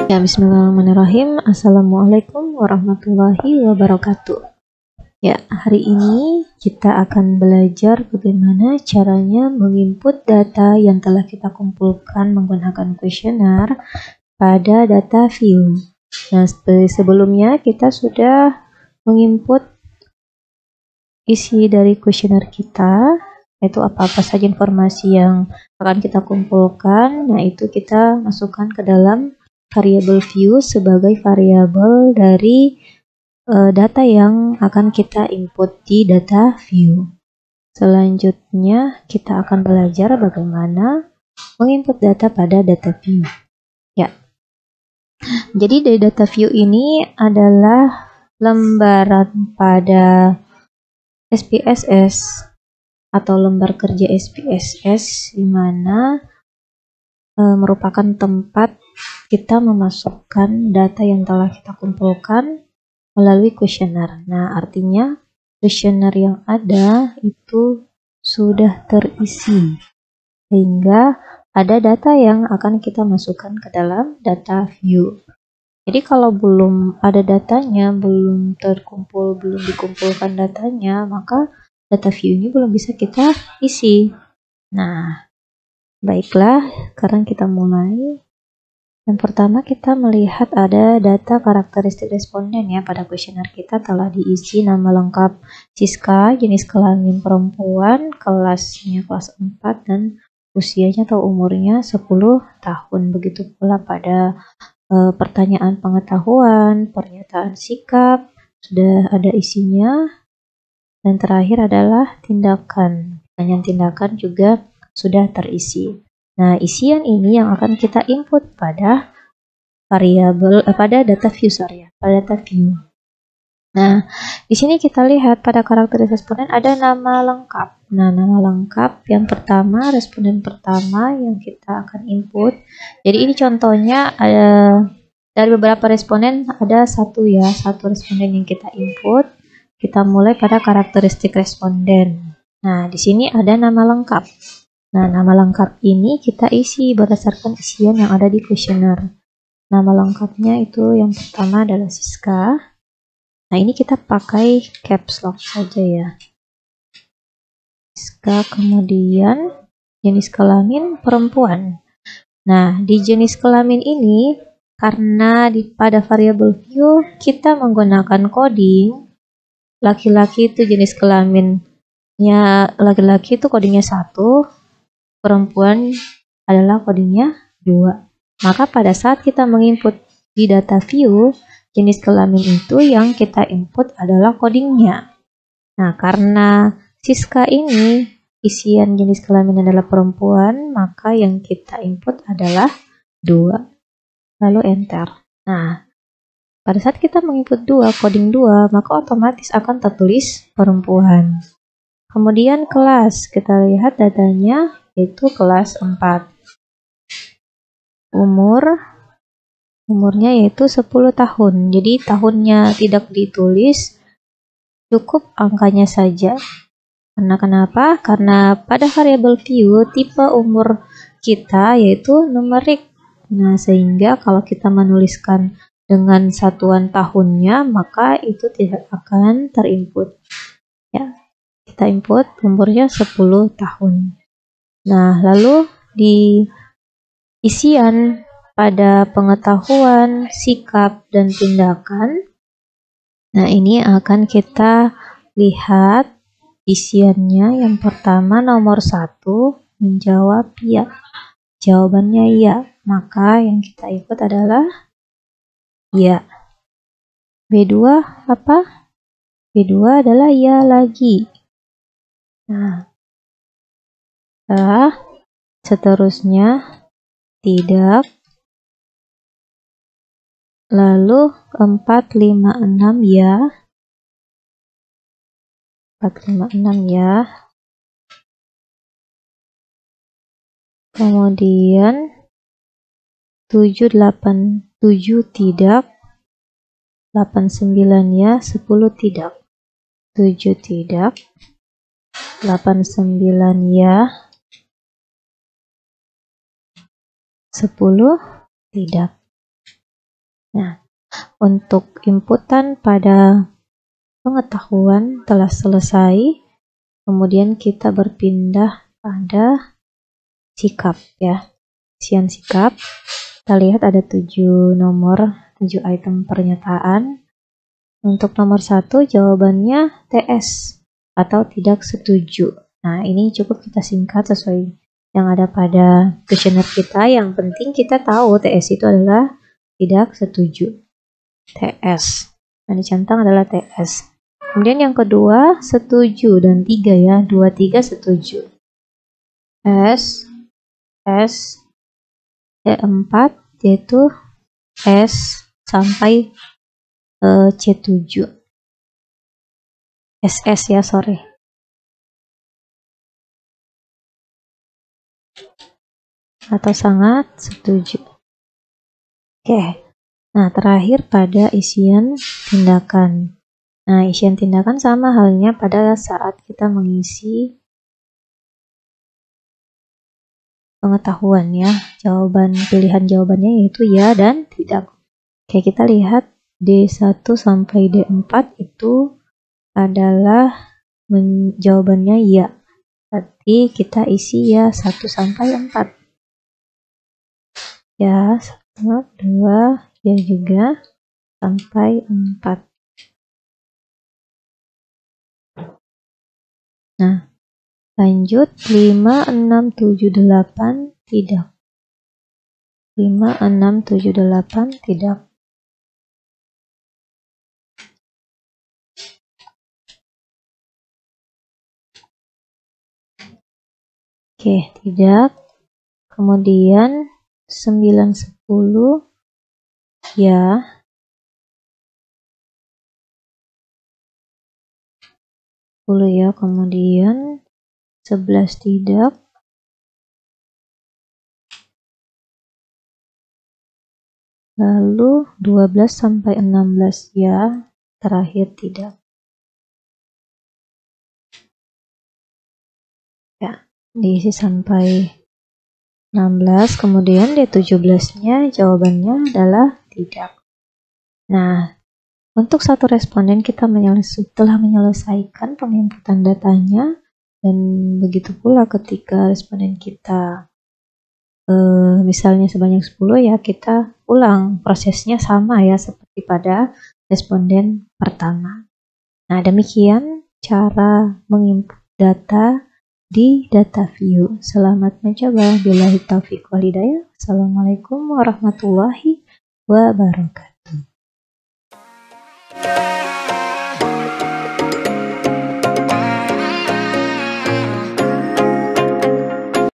Ya, bismillahirrahmanirrahim. Assalamualaikum warahmatullahi wabarakatuh. Ya, hari ini kita akan belajar bagaimana caranya menginput data yang telah kita kumpulkan menggunakan kuesioner pada data view. Nah, sebelumnya kita sudah menginput isi dari kuesioner kita, yaitu apa-apa saja informasi yang akan kita kumpulkan. Nah, itu kita masukkan ke dalam variabel view sebagai variabel dari data yang akan kita input di data view. Selanjutnya kita akan belajar bagaimana menginput data pada data view. Ya, jadi dari data view ini adalah lembaran pada SPSS atau lembar kerja SPSS, di mana merupakan tempat kita memasukkan data yang telah kita kumpulkan melalui kuesioner. Nah, artinya kuesioner yang ada itu sudah terisi, sehingga ada data yang akan kita masukkan ke dalam data view. Jadi kalau belum ada datanya, belum terkumpul, belum dikumpulkan datanya, maka data view ini belum bisa kita isi. Nah, baiklah, sekarang kita mulai. Yang pertama kita melihat ada data karakteristik responden ya. Pada kuesioner kita telah diisi nama lengkap Siska, jenis kelamin perempuan, kelasnya kelas 4, dan usianya atau umurnya 10 tahun. Begitu pula pada pertanyaan pengetahuan, pernyataan sikap, sudah ada isinya. Dan terakhir adalah tindakan. Pertanyaan tindakan juga sudah terisi. Nah, isian ini yang akan kita input pada variabel pada data view, pada data view. Nah, di sini kita lihat pada karakteristik responden ada nama lengkap. Nah, nama lengkap yang pertama, responden pertama yang kita akan input. Jadi ini contohnya dari beberapa responden ada satu responden yang kita input. Kita mulai pada karakteristik responden. Nah, di sini ada nama lengkap. Nah, nama lengkap ini kita isi berdasarkan isian yang ada di kuesioner. Nama lengkapnya itu yang pertama adalah Siska. Nah, ini kita pakai caps lock saja ya. Siska, kemudian jenis kelamin perempuan. Nah, di jenis kelamin ini, karena pada variabel view kita menggunakan coding, laki-laki itu jenis kelaminnya, laki-laki itu codingnya 1, perempuan adalah codingnya 2. Maka pada saat kita menginput di data view, jenis kelamin itu yang kita input adalah codingnya. Nah, karena Siska ini isian jenis kelamin adalah perempuan, maka yang kita input adalah 2. Lalu enter. Nah, pada saat kita menginput 2, coding 2, maka otomatis akan tertulis perempuan. Kemudian kelas, kita lihat datanya itu kelas 4. Umurnya yaitu 10 tahun. Jadi tahunnya tidak ditulis, cukup angkanya saja. Karena kenapa? Karena pada variabel view tipe umur kita yaitu numerik. Nah, sehingga kalau kita menuliskan dengan satuan tahunnya, maka itu tidak akan terinput. Ya, kita input umurnya 10 tahun. Nah, lalu di isian pada pengetahuan, sikap, dan tindakan. Nah, ini akan kita lihat isiannya. Yang pertama nomor 1 menjawab ya. Jawabannya ya. Maka yang kita input adalah ya. B2 apa? B2 adalah ya lagi. Nah, seterusnya tidak. Lalu 4, 5, 6 ya. 4, 5, 6 ya. Kemudian 7, 8, 7 tidak. 8, 9 ya. 10 tidak. 7 tidak. 8, 9 ya. 10 tidak. Nah, untuk inputan pada pengetahuan telah selesai, kemudian kita berpindah pada sikap ya. Isian sikap, kita lihat ada 7 nomor, 7 item pernyataan. Untuk nomor 1 jawabannya TS atau tidak setuju. Nah, ini cukup kita singkat sesuai yang ada pada kuesioner kita. Yang penting kita tahu TS itu adalah tidak setuju. TS. Nah, dicentang adalah TS. Kemudian yang kedua, setuju dan 3 ya. 2, 3 setuju. S, D4, yaitu S sampai C7. SS ya, sorry. Atau sangat setuju. Oke. Nah, terakhir pada isian tindakan. Nah, isian tindakan sama halnya pada saat kita mengisi pengetahuan ya. Pilihan jawabannya yaitu ya dan tidak. Oke, kita lihat D1 sampai D4 itu adalah jawabannya ya. Berarti kita isi ya 1 sampai 4. Ya, 1, 2, ya juga sampai 4. Nah, lanjut 5, 6, 7, 8 tidak. 5, 6, 7, 8 tidak. Oke, tidak. Kemudian 9, 10 ya. 10 ya, kemudian 11 tidak. Lalu 12 sampai 16 ya, terakhir tidak. Ya, diisi sampai 16, kemudian D17-nya jawabannya adalah tidak. Nah, untuk satu responden kita telah menyelesaikan penginputan datanya, dan begitu pula ketika responden kita misalnya sebanyak 10 ya, kita ulang prosesnya sama ya seperti pada responden pertama. Nah, demikian cara menginput data di data view. Selamat mencoba. Billahi taufiq wal hidayah. Assalamualaikum warahmatullahi wabarakatuh.